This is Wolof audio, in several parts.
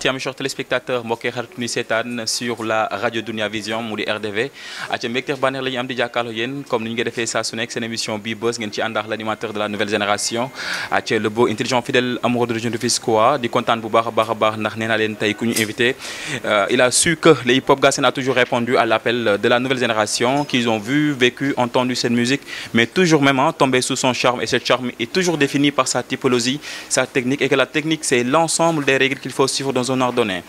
parti, mes chers téléspectateurs mbokk yi xarit ñuy seetaan sur la radio Dunia Vision mu di RDV aca mbégteef bànneex la ñu am di jàkkaarloo yéen comme ni ñu ko defee saa su nekk seen émission bi buzz ngeen ci ànd ak l'animateur de la nouvelle génération aca le beau intelligent fidèle amoureux de région de Rufisquois di kontaan bu baax a baax a baax ndax nee naa leen tey ku ñu invité il a su que le hip-hop Galsen a toujours répondu à l'appel de la nouvelle génération qu'ils ont vu vécu entendu cette musique mais toujours même tombé sous son charme et ce charme est toujours défini par sa typologie sa technique et que la technique c'est l'ensemble des règles qu'il faut suivre dans un ordre donné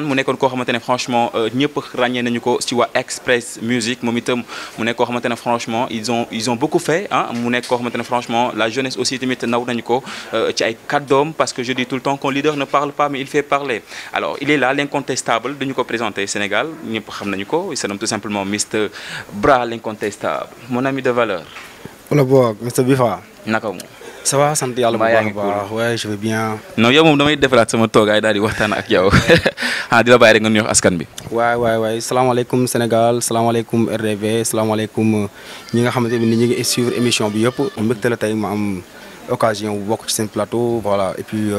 mu nekkoon koo xamante ne franchement ñëpp ràññee nañu ko si waa Express Music moom itam mu nekk koo xamante ne franchement ils ont beaucoup fait mu nekk koo xamante ne franchement la jeunesse aussi tamit naw nañu ko ci ay kàddoom parce que je dis tout le temps qu'un leader ne parle pas mais il fait parler alors il est là l'incontestable dañu ko présenter Sénégal ñëpp xam nañu ko il se nomme tout simplement Mr Bra l'incontestable mon ami de valeur. wala boog Mr Bifa. naka mu. ça va sant yàlla bu baax a baax ouais je vais bien. non yow moom damay defaraat sama toogaay daal di waxtaan ak yow di la bàyyi rek nga nuyu askan bi. waay salaamaaleykum Sénégal salaamaaleykum RDV salaamaaleykum ñi nga xamante ni ñu ngi suivre émission bi yëpp mbégte la tey ma am occasion bu bokk ci seen plateau voilà et puis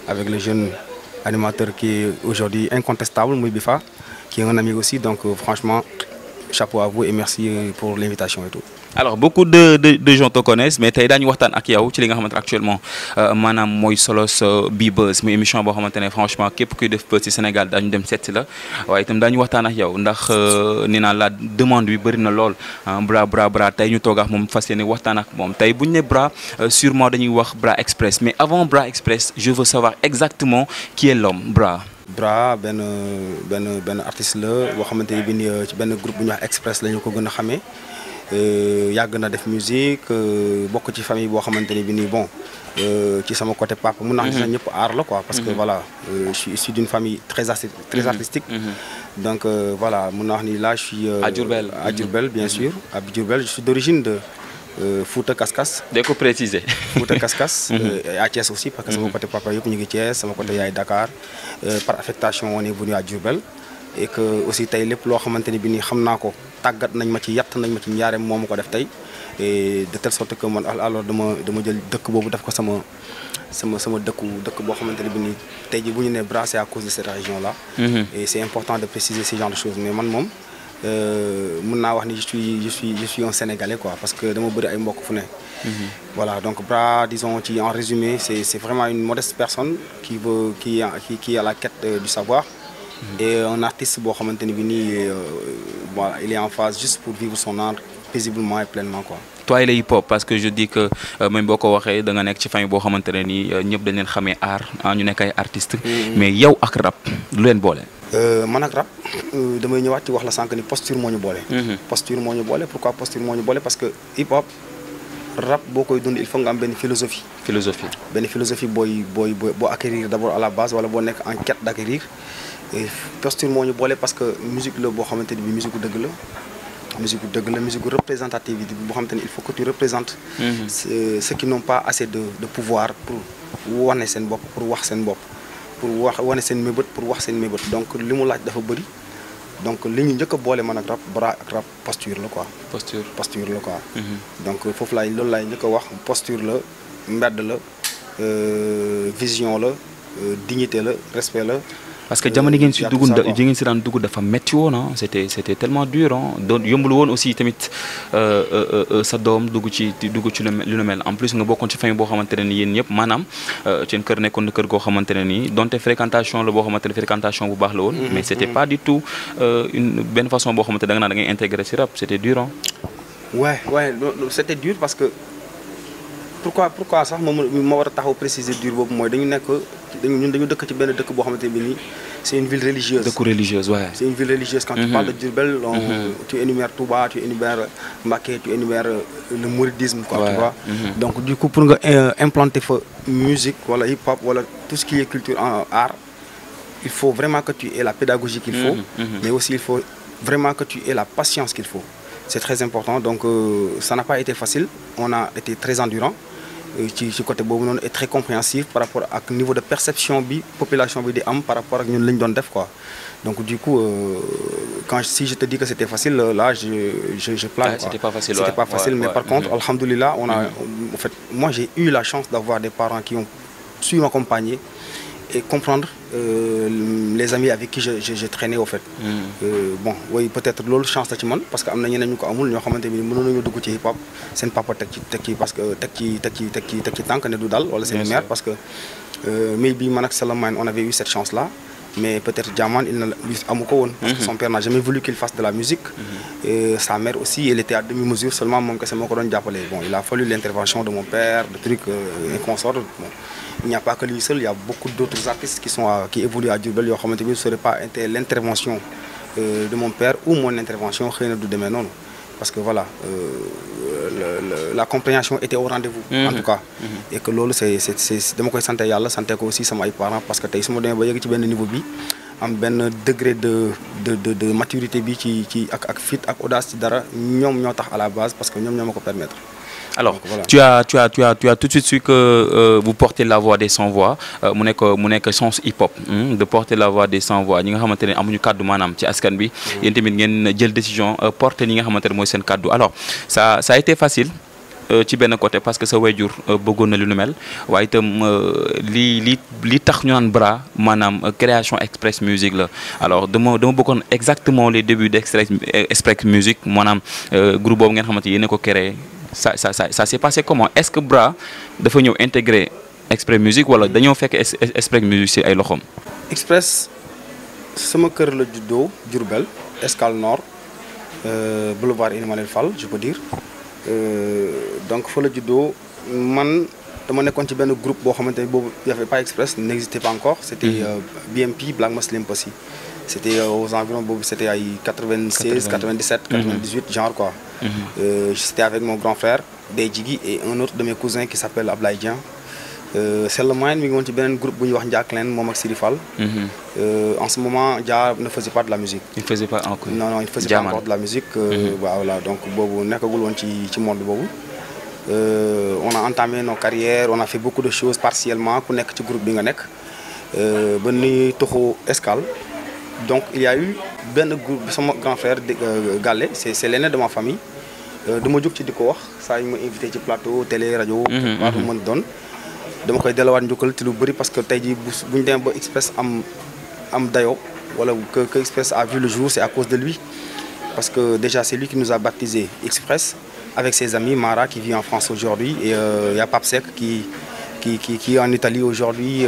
avec le jeune animateur qui est aujourd'hui incontestable muy Bifa qui est un ami aussi donc franchement chapeau à vous et merci pour l'invitation et tout. alors beaucoup de gens te connaissent mais tey daañu waxtaan ak yow ci li nga xamante ne actuellement maanaam mooy solos bi buzz muy émission boo xamante ne franchement képp kuy def buzz ci Sénégal daañu dem seet si la waaye itam daañu waxtaan ak yow ndax nee naa la demande bi bëri na lool Bra tey ñu toog ak moom fas yéene waxtaan ak moom tey bu ñu ne Bra sûrement dañuy wax Bra Express mais avant Bra Express je veux savoir exactement qui est l'homme Bra benn artiste la boo xamante ne bi ci benn groupe bu ñuy wax Express la ñu ko gën a xamee yàgg na def musique bokk ci famille boo xamante ne bi nii bon ci sama côté papa mun naa sax ñëpp aar la quoi parce que voilà je suis issu d'une famille très artistique donc voilà mun naa wax ni là je suis à Diourbel bien sûr à Diourbel je suis d'origine de Fouta Kaskas. Dès qu'on préciser. Fouta Kaskas. Et à Thiès aussi parce que sama côté papa yëpp ñu ngi Thiès sama côté yaay Dakar par affectation on est venu à Diourbel et que aussi tey lépp loo xamante ni bi nii xam naa ko tàggat nañ ma ci yatt nañ ma ci njaareem moo ma ko def tey et de telle sorte que man alors dama jël dëkk boobu def ko sama dëkk boo xamante ne bi nii tey ji bu ñu nee Bra c'est à cause de cette région là. Et c'est important de préciser ce genre de choses mais man moom mën naa wax ni je suis un Sénégalais quoi parce que dama bëri ay mbokk fu ne. Voilà donc Bra disons ci en résumé c'est vraiment une modeste personne qui est à la quête du savoir. Et un artiste boo xamante ni bi nii voilà il est en phase juste pour vivre son art paisiblement et pleinement quoi. Toi il est hip-hop parce que je dis que même boo ko waxee da nga nekk ci famille boo xamante ne nii ñëpp dañ leen xamee art ñu nekk ay artistes. mais yow ak rap lu leen boole. Man ak rap damay ñëwaat ci wax la sànq ni posture moo ñu boole. Posture moo ñu boole pourquoi posture moo ñu boole parce que hip-hop rap boo koy dund il faut nga am benn philosophie. Benn philosophie boo acquérir d'abord à la base wala boo nekk en quête d'acquérir. Posture moo ñu boole parce que musique la boo xamante ni bi musique dëgg la musique représentative boo xamante ni il faut que tu représentes ceux qui n'ont pas assez de pouvoir pour wane seen bopp pour wax seen bopp pour wane seen mébét pour wax seen mébét donc li mu laaj dafa bëri donc li ñu njëkk a boole man ak rap Bra ak rap posture la quoi posture la quoi donc foofu loolu laay njëkk a wax posture la mbedd la vision la dignité la respect la parce que jamono ngeen si daan dugg dafa métti woon c'était tellement dur donc yombul woon aussi tamit sa doom dugg ci lu nu mel en plus nga bokkoon ci famille boo xamante ne ni yéen ñëpp maanaam seen kër nekkoon na kër goo xamante ne nii donte fréquentation la boo xamante ne fréquentation bu baax la woon mais c'était pas du tout benn façon boo xamante da nga naan da ngay intégrer ci rap c'était dur ouais c'était dur parce que pourquoi sax ma war a taxaw préciser dur boobu mooy dañu dëkk ci benn dëkk boo xamante ne nii c'est une ville religieuse. Dëkku religieuse ouais. C'est une ville religieuse quand tu parles de Diourbel tu énumères Touba tu énumères Mbacké tu énumères le mouridisme quoi tu vois. Donc du coup pour nga implanter fa musique wala hip hop wala tout ce qui est culture en art il faut vraiment que tu aies la pédagogie qu'il faut mais aussi il faut vraiment que tu aies la patience qu'il faut. C'est très important donc ça n'a pas été facile on a été très endurant ci côté boobu noonu est très compréhensif par rapport ak niveau de perception bi population bi di am par rapport ak ñun li ñu doon def quoi donc du coup si je te dis que c'était facile là je plane quoi. C'était pas facile mais par contre alhamdoulilah on a en fait moi j'ai eu la chance d'avoir des parents qui ont su m'accompagner et comprendre les amis avec qui je traînais au fait. Bon oui peut-être loolu chance la ci man parce que am na ñeneen ñu ko amul ñoo xamante ni mënoon nañu dugg ci hip hop seen papa teg ci parce que teg ci tànk ne du dal wala seen mère parce que maybe man ak Salamine on avait eu cette chance là. Mais peut-être Diamane il amu ko woon parce que son père n'a jamais voulu qu'il fasse de la musique. Et sa mère aussi elle était à demi-mesure seulement moom kese moo ko doon jàppale. Bon il a fallu l'intervention de mon père de trucs et consorts. Bon, il n'y a pas que lui seul, il y a beaucoup d'autres artistes qui évoluent à Diourbel yoo xamante ni ce serait pas l'intervention de mon père ou mon intervention xëy na du demee noonu parce que voilà la compréhension était au rendez-vous. En tout cas. Et que loolu c'est dama koy sant yàlla sant ko aussi sama ay parents parce que tey su ma demee ba yegg ci benn niveau bi am benn degré de maturité bi ci ak fit ak audace ci dara ñoom ñoo tax à la base parce que ñoom ñoo ma ko permettre. Alors, donc, voilà. tu as tout de suite su que vous portez la voix des sans-voix mu nekk sens hip-hop de porter la voix des sans-voix ñi nga xamante ne amuñu kàddu maanaam ci askan bi yéen tamit ngeen jël décision porter ñi nga xamante ne mooy seen kàddu alors ça a été facile ci benn côté parce que sa wayjur bëggoon na lu nu mel waaye itam li tax ñu naan Bra maanaam création Express Music la alors dama bëggoon exactement les débuts d'Express Music maanaam groupe boobu ngeen xamante yéen a ko créé ça s'est passé comment est-ce que Bra dafa ñëw intégrer Express Music wala dañoo fekk Express Music ci ay loxoom. Express sama kër la juddoo Diourbel Escale Nord boulevard Ilimanel Fall je peux dire donc fa la juddoo man dama nekkoon ci benn groupe boo xamante ne boobu y avait pas Express n'existait pas encore c'était BMP Black Muslim Posse c'était aux environs boobu c'était ay 96 97 98 genre quoi. C'était avec mon grand frère Dey Jigi et un autre de mes cousins qui s'appelle Ablaye Dieng. Salamine mi ngi woon ci beneen groupe bu ñuy wax Ndiaklen moom ak Sidi Fall. En ce moment Dia ne faisait pas de la musique. Il ne faisait pas encore. Non il faisait pas encore de la musique. Voilà donc boobu nekkagul woon ci monde boobu. On a entamé nos carrières on a fait beaucoup de choses partiellement ku nekk ci groupe bi nga nekk ba ni toxu Escale. Donc il y a eu benn groupe sama grand frère Gallé c'est l'aîné de ma famille dama jóg ci di ko wax saa yu ma invité ci plateau télé rajo. waatu mën doon dama koy delluwaat njukkal ci lu bëri parce que tey jii bu ñu demee ba Express am dayo wala que Express a vu le jour c'est à cause de lui parce que déjà c'est lui qui nous a baptisé Express avec ses amis Mara qui vit en France aujourd'hui et il y a Pape Seck qui est en Italie aujourd'hui,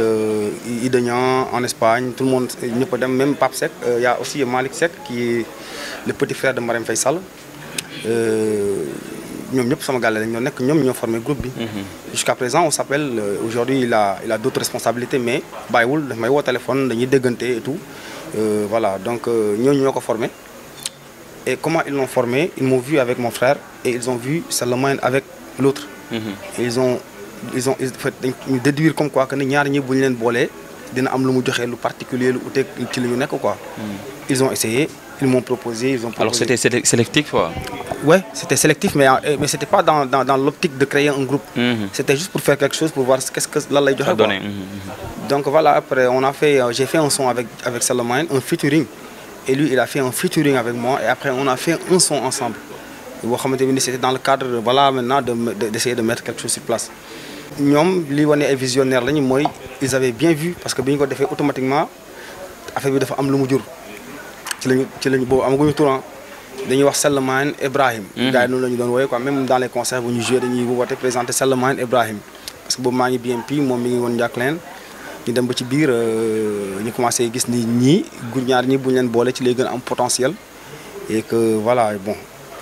Idegnan en Espagne, tout le monde, même Pape Seck, il y a aussi Malik Seck qui est le petit frère de Marème Faye Sall. Ñoom ñëpp sama gàlle lañ ñoo nekk ñoom ñoo formé groupe bi. Jusqu'à présent on s'appelle aujourd'hui il a d'autres responsabilités mais bàyyiwul daf may woo téléphone dañuy déggante et tout voilà donc ñooñu ñoo ko formé. Et comment ils l'ont formé? Ils m'ont vu avec mon frère et ils ont vu Salamine avec l'autre. Ils ont ñu déduire comme quoi que ne ñaar ñi bu ñu leen boolee dina am lu mu joxe lu particulier lu uteeg ci li ñu nekk quoi. Ils ont essayé ils m'ont proposé ils ont proposé. Alors c'était sélectif quoi. Ouais c'était sélectif mais c'était pas dans l'optique de créer un groupe. C'était juste pour faire quelque chose pour voir qu'est-ce que lan lay joxe quoi. Donc voilà après j'ai fait un son avec Salamine un featuring et lui il a fait un featuring avec moi et après on a fait un son ensemble. boo xamante ni c'était dans le cadre voilà maintenant d'essayer de mettre quelque chose sur place. ñoom li wane ay visionnaires lañu mooy ils avaient bien vu parce que bi ñu ko defee automatiquement affaire bi dafa am lu mu jur ci lañu boobu amaguñu tour dañuy wax Salamine Ibrahim. gars yi noonu la ñu doon wooye quoi même dans les concerts bu ñu joué dañuy woote présenter Salamine Ibrahim parce que boobu maa ngi BMP moom mi ngi woon Ndiaklen ñu dem ba ci biir ñu commencé gis ni ñii ñaar ñi bu ñu leen boole ci lay gën a am potentiel et que voilà bon.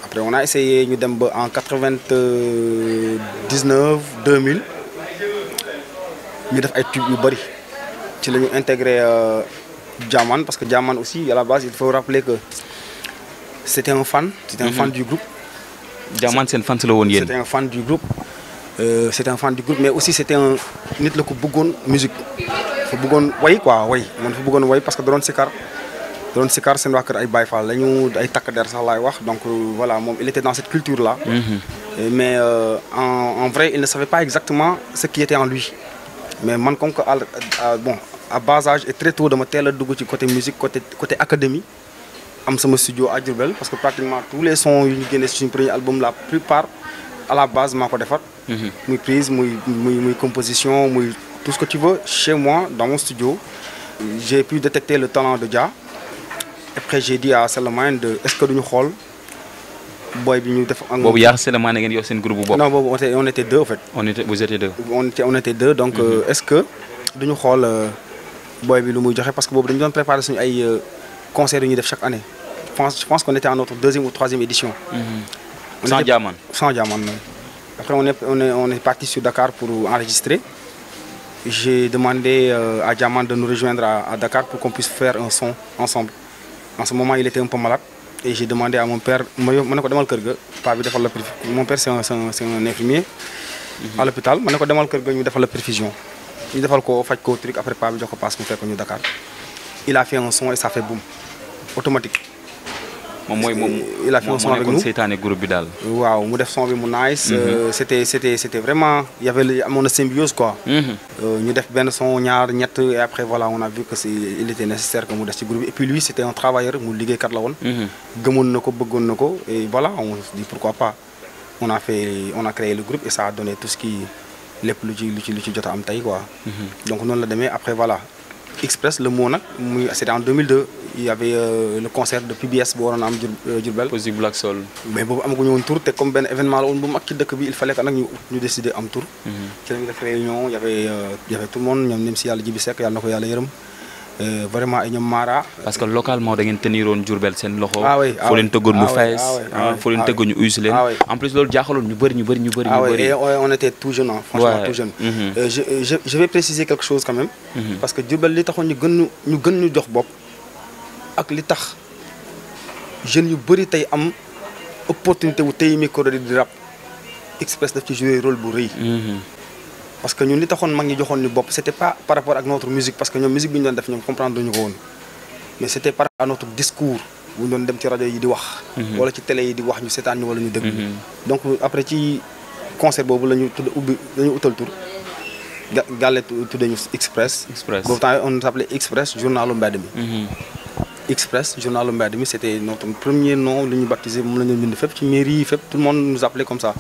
Après on a essayé ñu dem ba en 99 2000 ñu def ay tubes yu bari ci la ñu intégré Diamane parce que Diamane aussi à la base il faut rappeler que c'était un fan du groupe. Diamane seen fan la woon yéen. C'était un fan du groupe mais aussi c'était un nit la ko bëggoon musique fa bëggoon way quoi way man fa bëggoon way parce que doon sikar seen waa kër ay Baye Fall lañu ay takk der sax laay wax donc voilà moom il était dans cette culture là. Mais en vrai il ne savait pas exactement ce qui était en lui mais man comme que à bas âge et très tôt dama teel a dugg ci côté musique côté académie am sama studio à Diourbel parce que pratiquement tous les sons yu ñu génnee suñu premier album la plupart à la base maa ko defar muy prise muy composition muy tout ce que tu veux chez moi dans mon studio j'ai pu détecter le talent de Dia. Après j'ai dit à Salamane de est-ce que duñu xool boy bi ñu def ak boobu yaa Salamane ngeen yor seen groupe bu bopp. non boobu on était deux en fait. Vous étiez deux. on était deux donc est-ce que duñu xool boy bi lu muy joxe parce que boobu dañu doon préparer suñu ay concerts yu ñuy def chaque année je pense qu'on était à notre 2e ou 3e édition. Sans Diamant. Sans Diamant. Après on est parti sur Dakar pour enregistrer. J'ai demandé à Diamant de nous rejoindre à Dakar pour qu'on puisse faire un son ensemble. En ce moment, il était un peu malade et j'ai demandé à mon père, mon père c'est un infirmier à l'hôpital, je lui ai demandé de faire la perfusion. Il a fait le truc, après il a passé à Dakar. Il a fait un son et ça fait boum, automatique. Il a fait un son avec nous. Wow, il a fait un son avec nous, nice. C'était vraiment, il y avait une symbiose quoi. Nous avons fait un son, et après voilà, on a vu qu'il était nécessaire que nous fassions groupe. Et puis lui, c'était un travailleur, il a fait 4 laons. Et voilà, on se dit pourquoi pas. On a créé le groupe et ça a donné tout ce qui est le plus quoi. Donc nous l'avons donné, après voilà. Express, le mot, c'était en 2002. Il y avait le concert de PBS pour Diourbel. Positive Black Soul. Mais bon, un tour, c'était comme un événement il fallait que nous décidions un tour. Il y avait des réunions, il y avait tout le monde, même si il y a le Djibisek, il y a le vraiment ay ñom mara parce que localement da ngeen tenir Diourbel sen loxo fo len teggon mu fess fo len teggon ñu us len en plus lolu jaxalon ñu bari on était tout jeune franchement tout jeune je vais préciser quelque chose quand même parce que Diourbel li taxone ñu gën ñu jox bop ak li tax jeune yu bari tay am opportunité wu tay micro di rap Express daf ci jouer rôle bu reuy parce que ñun li taxone mag ñi joxone ni bop c'était pas par rapport à notre musique parce que ñom musique bi ñu doon def ñom comprendre duñu ko won mais c'était par rapport à notre discours bu ñu doon dem ci radio yi di wax wala ci télé yi di wax ñu sétane wala ñu dégg donc après ci concert bobu lañu tudd ubbi dañu utal tour galé tuddé ñu Express boobu temps on s'appelait Express journalu mbedd mi Express journalu mbedd mi c'était notre premier nom lu ñu baptisé moom la ñu bind fépp ci mairie fépp tout le monde nous appelait comme ça.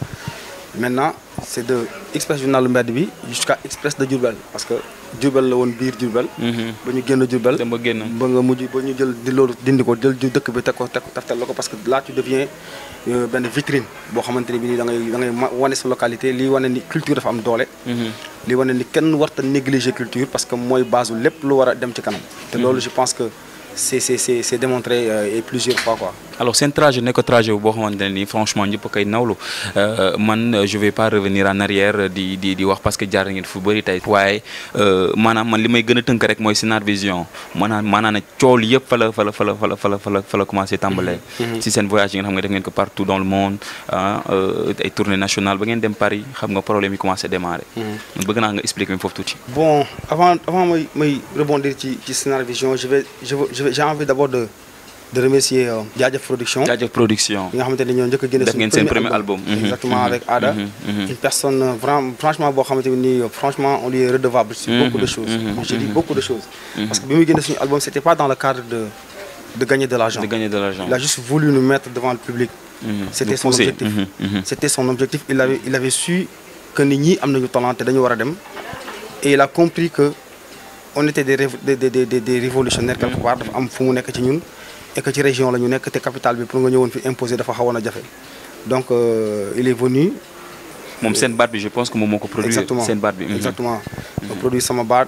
Maintenant, c'est de Express journal mbedd bi jusqu'à Express de Diourbel parce que Diourbel la won biir Diourbel ba ñu génn Diourbel ba nga mujj ba ñu jël di loolu dindi ko jël dëkk bi teg ko taftal la ko parce que là tu deviens benn vitrine boo xamante ne bi nii da ngay wane sa localité lii wane ni culture dafa am doole lii wane ni kenn warta négliger culture parce que mooy base u lépp lu war a dem ci kanam te loolu je pense que c'est démontré et plusieurs fois quoi. Alors c'est un trajet nekk trajet bu boo xamante ne franchement ñëpp koy nawlu man je vais pas revenir en arrière di wax parce que jaar ngeen fu bëri tey waaye maanaam man li may gën a tënk rek mooy Sinar Vision maanaam cool yëpp fa la commencé tàmbalee si seen voyage yi nga xam nga def ngeen ko partout dans le monde ay tournée nationale ba ngeen dem Paris xam nga problème yi commencé démarrer bëgg naa nga expliquer mi foofu tuuti. Bon avant may rebondir ci Sinar Vision j'ai envie d'abord de remercier Jaajëf Production. Jaajëf Production. Nga xamante ne ñoo njëkk a génne suñu premier album. Exactement avec Ada. Une personne franchement boo xamante ni franchement on lui est redevable sur beaucoup de choses. Je dis beaucoup de choses. Parce que bi muy génne suñu album c'était pas dans le cadre de gagner de l'argent. Il a juste voulu nous mettre devant le public. C'était son objectif. C'était son objectif. Il avait su que nit ñi am nañu talent te dañu war a dem. Et il a compris que on était des révolutionnaires quelque part dafa am fu mu nekk ci ñun et que ci région la ñu nekk te capitale bi pour nga ñëwoon fi imposer dafa xawoon a jafe donc il est venu. moom seen baat bi je pense que moom moo ko produit. seen baat bi exactement. moo produit sama baat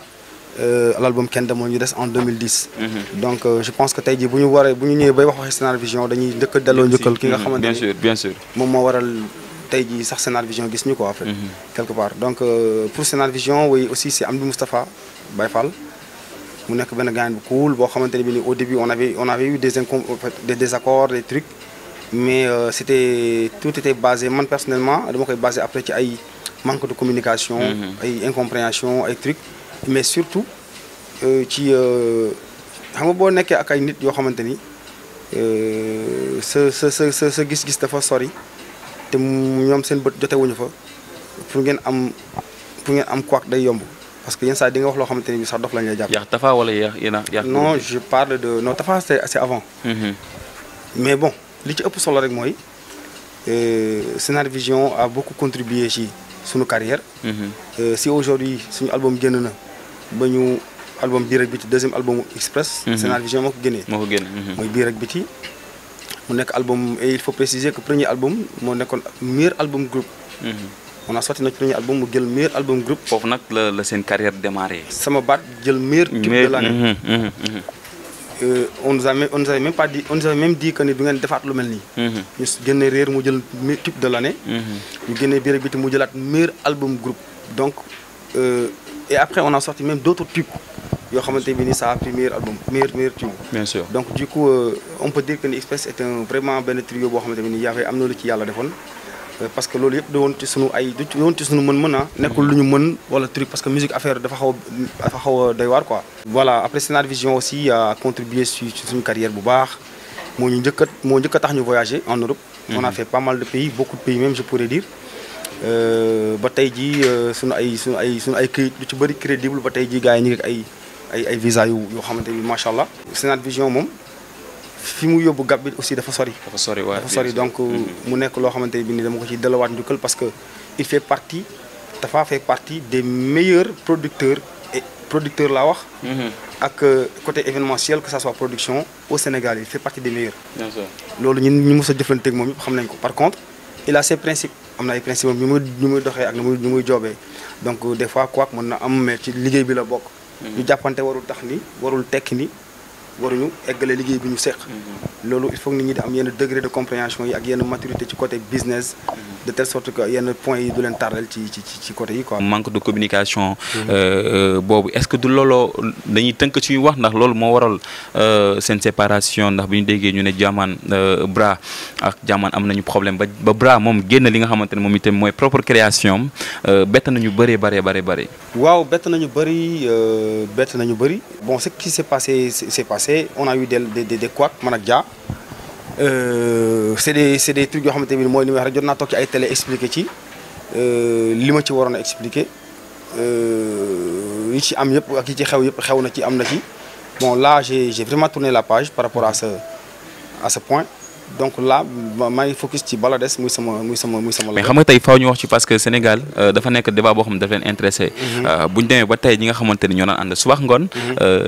l'album Kenn Demul ñu des en 2010. donc je pense que tey jii bu ñu ñëwee bay wax waxi Sinar Vision dañuy njëkk a delloo njëkkal ki nga xamante ni bien sûr moom moo waral tey jii sax Sinar Vision gis ñu quoi en fait. quelque part donc pour Sinar Vision oui aussi c'est Amdi Moustapha Baye Fall mu nekk benn gars bu cool boo xamante ne bi ni au début on avait eu des désaccords des trucs mais tout était basé man personnellement dama koy basé après ci ay manque de communication ay incompréhension ay trucs mais surtout ci xam nga boo nekkee ak ay nit yoo xamante ni sa gis-gis dafa sori te ñoom seen bët jotewuñu fa pour ngeen am quoi day yomb parce que yenn saa di nga wax loo xamante ni sax dof la ngay jàpp. Yaa Tafa wala yaa non je parle de non Tafa c'est avant. Mais bon li ci ëpp solo rek mooy Scénar Vision a beaucoup contribué ci suñu carrière. Si aujourd'hui suñu album génn na ba ñu album Biir ak Biti deuxième album Express. Scénar Vision moo ko génnee. mooy Biir ak Biti mu nekk album et il faut préciser que premier album moo nekkoon meilleur album groupe. On a sorti notre premier album mu jël meilleur album groupe. foofu nag la seen carrière démarré. sama baat jël meilleur tube de l'année. On nous avait même pas dit, on nous avait même dit que ni du ngeen defaat lu mel nii. ñu génne Réer mu jël tube de l'année. ñu génne Biir ak Biti mu jëlaat meilleur album groupe. Donc et après on a sorti même d'autres tubes yoo xamante bi ni ça a pris meilleur album meilleur tube. Bien sûr. Donc du coup on peut dire que ni Express est vraiment benn trio boo xamante bi ni am na lu ci yàlla defoon. Parce que loolu yëpp da woon ci sunu mën-mën ah. nekkul lu ñu mën wala truc parce que musique affaire dafa xaw a doy waar quoi. voilà après Scénar Vision aussi a contribué ci suñu carrière bu baax moo njëkk a tax ñu voyager en Europe. On a fait pas mal de pays beaucoup de pays même je pourrais dire. ba tey jii sunu ay këyit lu ci bëri crédible ba tey jii gars yi ñu ngi ay visa yoo xamante ni macha allah. Scénar Vision moom. fi mu yóbbu gab bi aussi dafa sori. dafa sori donc mu nekk loo xamante ni dama ko ci delluwaat njukkal parce que dafa fait partie des meilleurs producteurs laa wax. ak côté événementiel que ça soit production au Sénégal il fait partie des meilleurs. Bien sûr. Loolu ñu mës a jëflanteeg moom yëpp xam nañ ko par contre il a ses principes am na ay principes ñu muy doxee ak ñu muy joobee donc des fois quoi mën na am mais ci liggéey bi la bokk. ñu jàppante warul tekki ni. waruñu eggale liggéey bi ñu seq. loolu il faut que nit ñi di am yenn degré de compréhension yi ak yenn maturité ci côté business. de telle sorte que yenn points yi du leen tardel ci côté yi quoi. manque de communication. boobu est-ce que du looloo dañuy tënk ci wax ndax loolu moo waral seen séparation ndax bi ñu déggee ñu ne Jahman Bra ak Jahman am nañu problème ba Bra moom génn li nga xamante ne moom itam mooy propre création bett nañu bëree. waaw bett nañu bëri bon ce qui s'est passé on a eu des couacs man ak Dia c'est des trucs yoo xamante ne mooy li may wax rek jot naa toog ci ay télé expliqué ci li ma ci waroon a expliqué yi ci am yëpp ak yi ci xew yëpp xew na ci am na ci bon là j'ai vraiment tourné la page par rapport à ce point donc là maa ngi focus ci Balades muy sama mais xam nga tey faaw ñu wax ci parce que Sénégal dafa nekk débat boo xam ne dafa leen intéressé bu ñu demee ba tey ñi nga xamante ne ñoo naan ànd subax ngoon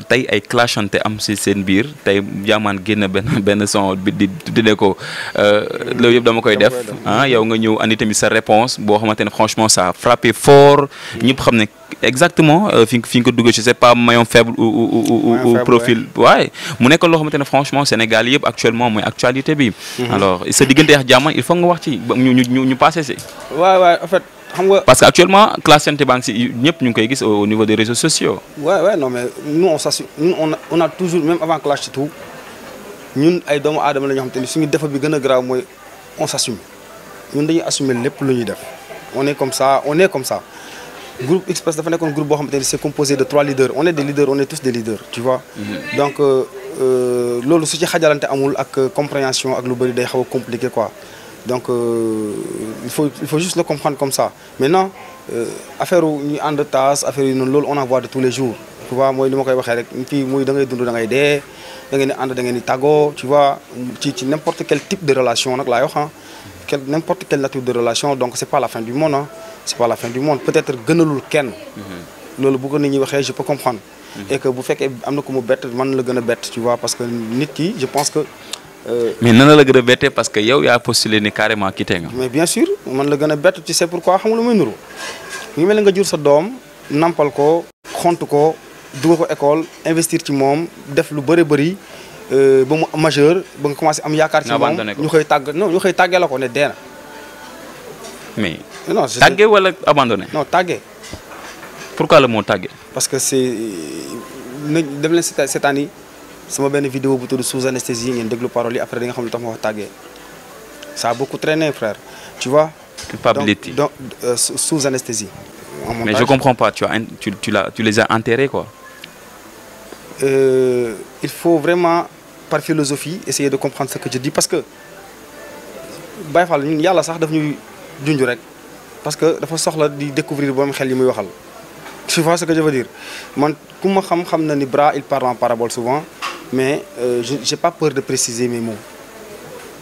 tey ay clashante am si seen biir tey Jahman génn benn son bi di tuddee ko loolu yëpp dama koy def yow nga ñëw andi tamit sa réponse boo xamante ne franchement ça a frappé fort ñëpp xam ne exactement fi nga ko duggee je sais pas maillon faible ou profil waaye mu nekk loo xamante ne franchement Sénégal yëpp actuellement mooy actualité bi. Alors sa diggante ak Jahman il faut nga wax ci ñu passé si. waaw en fait xam nga. parce que actuellement classe santé banque si ñëpp ñu ngi koy gis au niveau des réseaux sociaux. ouais non mais nous on a toujours même avant clash ci tout ñun ay doomu aadama la ñoo xamante ni suñu défaut bi gën a grave mooy on s'assume ñun dañuy assumer lépp lu ñuy def on est comme ça. Groupe Express dafa nekkoon groupe boo xamante ni c'est composé de 3 leaders on est des leaders on est tous des leaders tu vois. Donc loolu su ci xajalante amul ak compréhension ak lu bëri day xaw a compliqué quoi donc il faut juste le comprendre comme ça maintenant affaire ñu ànd taas affaire yi noonu loolu on en voit de tous les jours tu vois mooy li ma koy waxee rek fii muy da ngay dund da ngay dee da ngeen di ànd da ngeen di tàggoo tu vois ci n'importe quel type de relation nag laay wax n'importe quelle nature de relation donc c'est pas la fin du monde c'est pas la fin du monde peut-être gënalul kenn. loolu bu ko nit ñi waxee je peux comprendre. Et que bu fekkee am na ko mu bett man la gën a bett tu vois parce que nit ki je pense que. mais nan la gën a bettee parce que yow yaa postulé ni carrément quitté nga. mais bien sûr man la gën a bett tu sais pourquoi xam nga lu muy nuru ngi mel nga jur sa doom nampal ko xont ko dugal ko école investir ci moom def lu bëri ba mu majeur ba nga commencé am yaakaar ci moom ñu koy tàggee la ko ne dee na. mais non tàggee wala abandonné. non tàggee. pourquoi le mot tàggee. parce que c'est dem leen cette année sama benn vidéo bu tudd sous anesthésie ngeen déglu paroles yi après da nga xam lu tax ma wax tàggee ça a beaucoup traîné frère tu vois. culpabilité donc sous anesthésie. mais je comprends pas tu les as enterrés quoi. Il faut vraiment par philosophie essayer de comprendre ce que je dis parce que Baye Fall ñun yàlla sax daf ñuy junj rek parce que dafa soxla di découvrir borom xel yi muy waxal tu vois ce que je veux dire man ku ma xam na ni Bra il parle en parabole souvent mais j'ai pas peur de préciser mes mots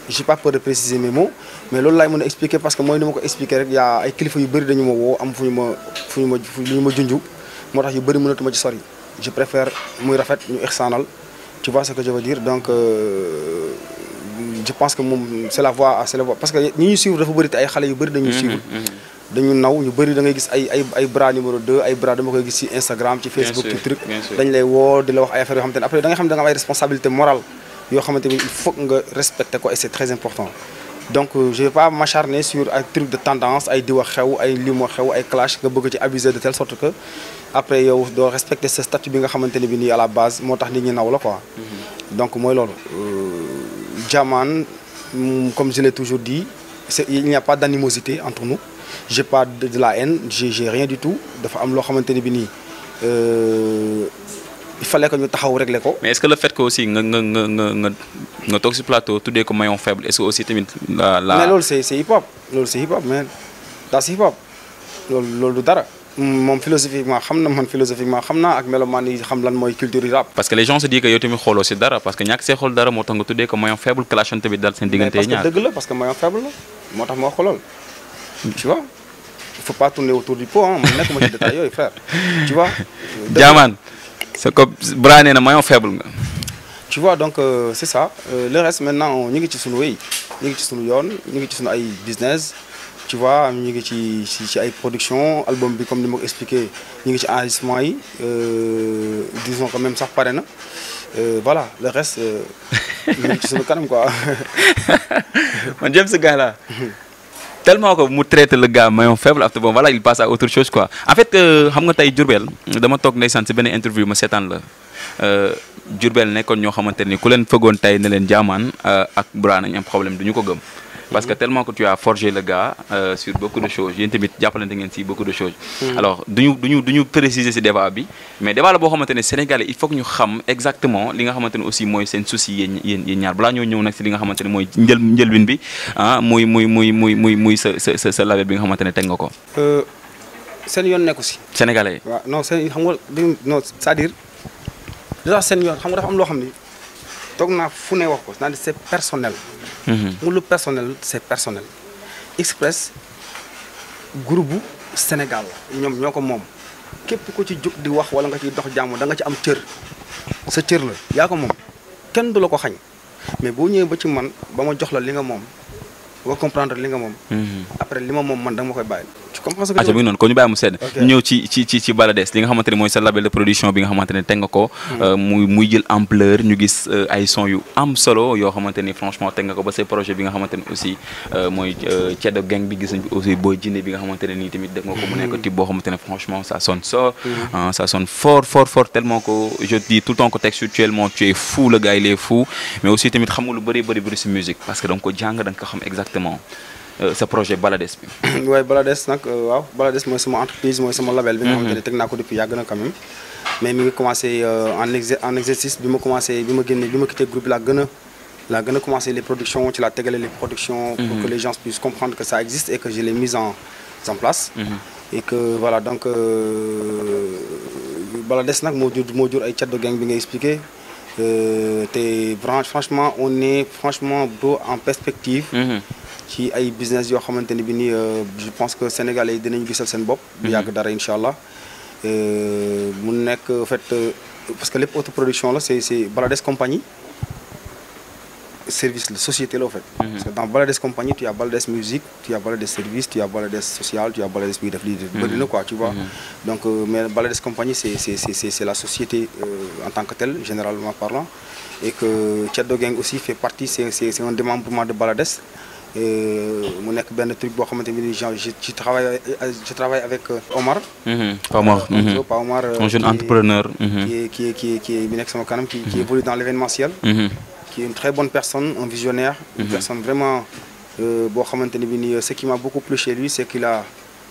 j'ai pas peur de préciser mes mots mais loolu laay mën a expliquer parce que mooy ni ma ko expliquer rek y a ay kilifa yu bëri dañu ma woo am fu ñu ma junju moo tax yu bëri mënatuma ci sori je préfère muy rafet ñu ixsaanal tu vois ce que je veux dire donc je pense que moom c'est la voie parce que ñi ñuy suivre dafa bëri te ay xale yu bëri dañuy suivre dañu naw ñu bëri da ngay gis ay bras numéro 2 ay bras dama koy gis ci Instagram ci Facebook ci truc dañ lay woo di la wax ay affaires yoo xamante ne après da nga xam ne da nga am ay responsabilité morale yoo xamante ni il faut nga respecter ko et c'est très important donc je vais pas m'acharner sur ay truc de tendance ay diwa xew ay limo xew ay clash nga bëgg ci abuser de telle sorte que après yow doo respecter ce statut bi nga xamante ne bi nii à la base moo tax nit ñi naw la quoi donc mooy loolu Diamane comme je l'ai toujours dit il n'y a pas d'animosité entre nous j'ai pas de la haine j'ai rien du tout dafa am loo xamante ne bi nii il fallait que ñu taxaw régler ko. mais est-ce que le fait que aussi nga toog ci plateau tuddee ko maillon faible est-ce que aussi tamit mais loolu c'est hip hop mais daa c'est hip hop loolu du dara moom philosophiquement xam na man philosophiquement xam naa ak mélomane yi xam lan mooy culture rap. parce que les gens se disent que yow tamit xooloo ci dara parce que ñàkk see xool dara moo tax nga tuddee ko maillon faible clashante bi dal seen diggante ñaar. parce que dëgg la parce que maillon faible la moo tax ma wax ko lool tu vois il faut pas tourner autour du pot ah man nekkuma ci détail yooyu frère tu vois. Diamane c'est comme Bra nee na maillon faible nga. tu vois donc c'est ça le reste maintenant ñu ngi ci sunu wéy ñu ngi ci sunu yoon ñu ngi ci sunu ay business tu vois ñu ngi ci ay production album bi comme ni ma ko expliqué ñu ngi ci enregistrement yi disons que même sax pare na voilà le reste ñu ngi ci sunu kanam quoi. man j'aime ce gars-là. tellement que mu traite le gars maillon faible après bon voilà il passe à autre chose quoi en fait xam nga tey Diourbel dama toog ndeysaan ci benn interview ma seetaan la Diourbel nekkoon ñoo xamante ni ku leen fëggoon tey ne leen Diamane ak Bra nañ am problème du ñu ko gëm parce que tellement que tu as forgé le gars sur beaucoup de choses yéen tamit jàppalante ngeen ci beaucoup de choses alors duñu préciser ci débat bi mais débat la boo xamante ne Sénégalais il faut que ñu xam exactement li nga xamante ne aussi mooy seen souci yéen ñaar balaa ñoo ñëw nag ci li nga xamante ne mooy njëlbin bi ah muy sa label bi nga xamante ne teg nga ko. seen yoon nekku ci. Sénégalais. waaw non seen xam nga non c'est-à-dire déjà seen yoon xam nga dafa am loo xam ni toog naa fu ne wax ko c'est-à-dire c'est personnel. mu lu personnel c'est personnel. Express groupe bu Sénégal ñoom ñoo ko moom képp ku ci jóg di wax wala nga ciy dox jàmm da nga ci am cër sa cër la yaa ko moom kenn du la ko xañ mais boo ñëwee ba ci man ba ma jox la li nga moom nga comprendre li nga moom. après li ma moom man da nga ma koy bàyyi. tu comprends ce que mi ngi noonu ko ñu bàyyi mu sedd. ñëw ci Balades li nga xamante ne mooy sa label de production bi nga xamante ne teg nga ko. muy jël ampleur ñu gis ay son yu am solo yoo xamante ni franchement teg nga ko ba say projet bi nga xamante ne aussi mooy Ceddo Gang bi gis nañ aussi Boy Djiné bi nga xamante ne nii tamit def nga ko mu nekk type boo xamante ne franchement ça sonne ça sonne fort tellement que je dis tout le temps que textuellement tu es fou le gars il est fou mais aussi tamit xam nga lu bëri si musique parce que da nga ko jàng da nga ko xam exactement. sa projet Balades bi. waaye Balades nag waaw Balades mooy sama entreprise mooy sama label bi nga xamante ne teg naa ko depuis yàgg na quand même mais mi ngi commencé en exercice bi ma commencé bi ma quitté groupe bi laa gën a commencé les productions ci laa tegale les productions pour que les gens puissent comprendre que ça existe et que je l'ai mis en place et que voilà donc Balades nag moo jur ay Ceddo Gang bi nga expliqué te franchement on est franchement beau en perspective ci ay business yoo xamante ne bi nii je pense que sénégalais yi dinañu gisal seen bopp. bu yàgg dara incha allah mu nekk en fait parce que lépp autoproduction la c'est Balades compagnie service la société la en fait. parce que dans Balades compagnie tu as Balades musique tu as Balades service tu as Balades social tu as Balades bi def lii bëri na quoi tu vois. donc mais Balades compagnie c'est la société en tant que telle généralement parlant et que Ceddo Gang aussi fait partie c'est un démembrement de Balades. mu nekk benn truc boo xamante ni je travaille avec Omar. Omar un jeune entrepreneur. qui bi nekk sama kanam qui évolue dans l'événementiel. qui est une très bonne personne un visionnaire. une personne vraiment boo xamante ni bi nii ce qui m'a beaucoup plu chez lui c'est qu'il a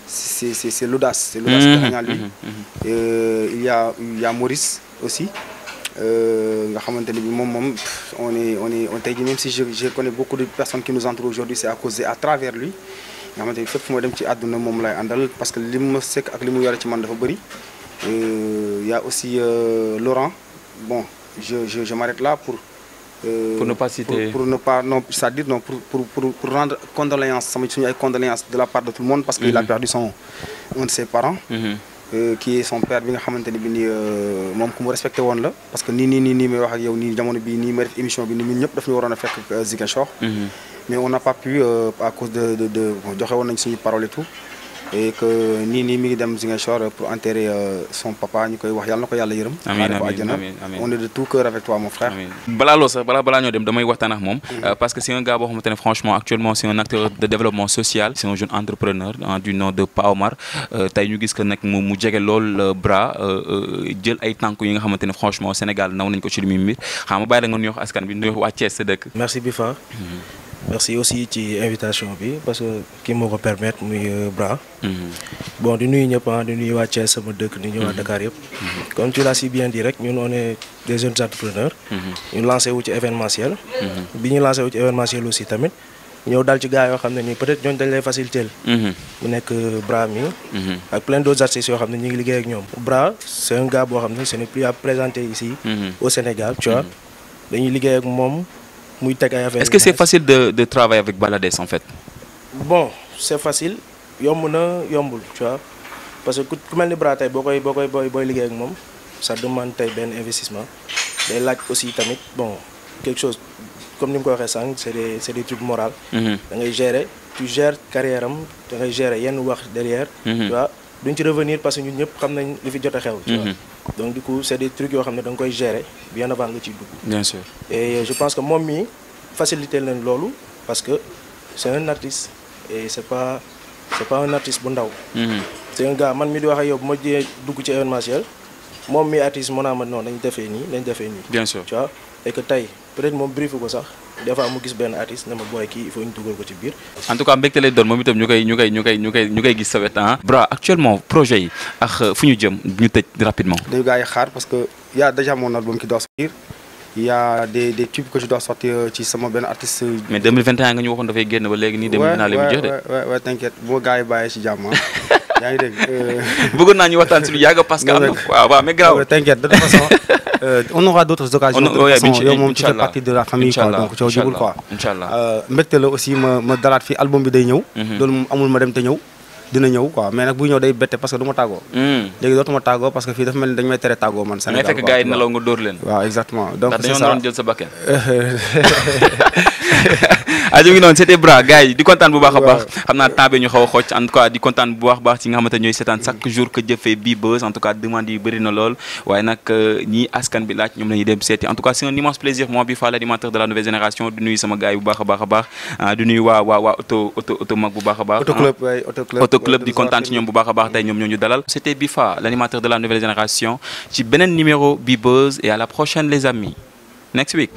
c'est l'audace. c'est l'audace derrière lui. il y a Maurice aussi. nga xamante ne bi moom on tey jii même si je connais beaucoup de personnes qui nous entourent aujourd'hui c'est à travers lui nga xamante ni fépp fu ma dem ci àdduna moom lay àndal parce que li ma sekk ak li mu yore ci man dafa bëri. y a aussi Laurent bon je m'arrête là pour Pour ne pas citer. Pour ne pas, non, c'est-à-dire non, pour rendre condoléances, condoléances de la part de tout le monde parce qu'il a perdu un de ses parents. Qui est son père bi nga xamanteni bi ni mom ku mu respecté won la parce que ni may wax ak yow ni jamono bi ni ma def émission bi ni ñun ñep daf ñu warona fekk Ziguinchor mais on n'a pas pu à cause de joxe won nañ suñu parole et tout et que ni mi ngi dem Ziguinchor pour enterrer son papa ñukoy wax yalla nako yalla yeureum on est de tout cœur avec toi mon frère bala lo sax bala ñoo dem damay waxtaan ak mom parce que c'est un gars bo xamantene franchement actuellement c'est un acteur de développement social c'est un jeune entrepreneur du nom de Pa Omar tay ñu gis que nak mu jégué lool bras jël ay tank yi nga xamantene franchement Sénégal naw nañ ko ci limi mbir xam nga bay da nga ñu wax askan bi ñu wax Thiès sa dëkk. Merci Bifa. Merci aussi ci invitation bi parce que ki moko permettre muy bras. Bon di nuyu ñëpp di nuyu waa Thiès sama dëkk di ñëw waa Dakar yëpp. Comme tu l'as si bien dit rek ñun on est des jeunes entrepreneurs. ñu lancé wu ci événementiel. bi ñu lancé wu ci événementiel aussi tamit ñëw dal ci gars yoo xam ne nii peut-être ñooñu dañ lay faciliter. mu nekk Bras mi. ak plein d'autres artistes yoo xam ne ñu ngi liggéey ak ñoom. Bras c'est un gars boo xam ne ce n'est plus à présenter ici. Au Sénégal tu vois. dañuy liggéey ak moom. Est-ce que c'est facile de travailler avec Balades en fait? Bon, c'est facile. Yomb na yombul, tu vois. Parce que ku mel ni Bras tay boy liggéey ak mom, ça demande tay ben investissement. Day laaj aussi tamit bon, quelque chose comme ni ko waxé sang, c'est des trucs moraux. Da ngay gérer, tu gères carrière am, da ngay gérer yenn wax derrière, tu vois. Duñ ci revenir parce que ñun ñëpp xam nañ li fi jot a xew, tu vois. Donc du coup, c'est des trucs yoo xam ne da nga koy gérer bien avant nga ciy dugg. Bien sûr. Et je pense que moom mi faciliter leen loolu parce que c'est un artiste et c'est pas un artiste bu ndaw. C'est un gars man mi di wax ak yow bu ma jee dugg ci événementiel moom mi artiste mën naa ma non nañ defee nii. Bien sûr. Tu vois et que tey peut-être moom brief ko sax des fois mu gis benn artiste ne ma booy kii il faut ñu dugal ko ci biir. En tout cas mbégte lay doon moom itam ñu koy gis sa wet ah. Bras actuellement projet yi ak fu ñu jëm ñu tëj rapidement. dañu gars yi xaar parce que y a déjà mon album qui doit sortir. Il y a des tubes que je dois sortir ci sama benn artiste. Mais 2021 nga ñu waxoon dafay génn ba léegi nii. dem naa leen jeex de. ouais t'inquiète boo gars yi bàyyee ci jàmm yaa ngi dégg. bëggoon naa ñu waxtaan si lu yàgg parce que am na waaw mais grave. T'inquiète de toute façon on aura d'autres occasions. yow moom tu fais partie de la famille quoi donc coow jubul quoi. Inch'Allah. mbégte la aussi ma dalaat fi album bi day ñëw. loolu moom amul ma dem te ñëw. dina ñëw quoi mais nag bu ñëw day bette parce que du ma tàggoo. léegi dootuma tàggoo parce que fii dafa mel ni dañu may tere tàggoo man. Sénégal quoi fekk gars yi nelaw nga dóor leen. waaw exactement donc c'est ça dañoo naroon jël sa bakkan. ajo ngi noonu c'était Bras gars yi di kontaan bu baax a baax xam naa temps bi ñu xaw a xocc en tout cas di kontaan bu baax a baax ci nga xamante ñooy seetaan chaque jour que jëfee bii buzz en tout cas demande yi bëri na lool waaye nag ñii askan bi laaj ñoom la ñuy dem seeti en tout cas c'est un immense plaisir moi Bifa l'animateur de la nouvelle génération di nuyu sama gars yi bu baax a baax a baax di nuyu waa auto mag bu baax a baax auto club di kontaan ci ñoom bu baax a baax tey ñoom ñoo ñu dalal c'était Bifa l'animateur de la nouvelle génération ci beneen numéro Bi Buzz et à la prochaine les amis next week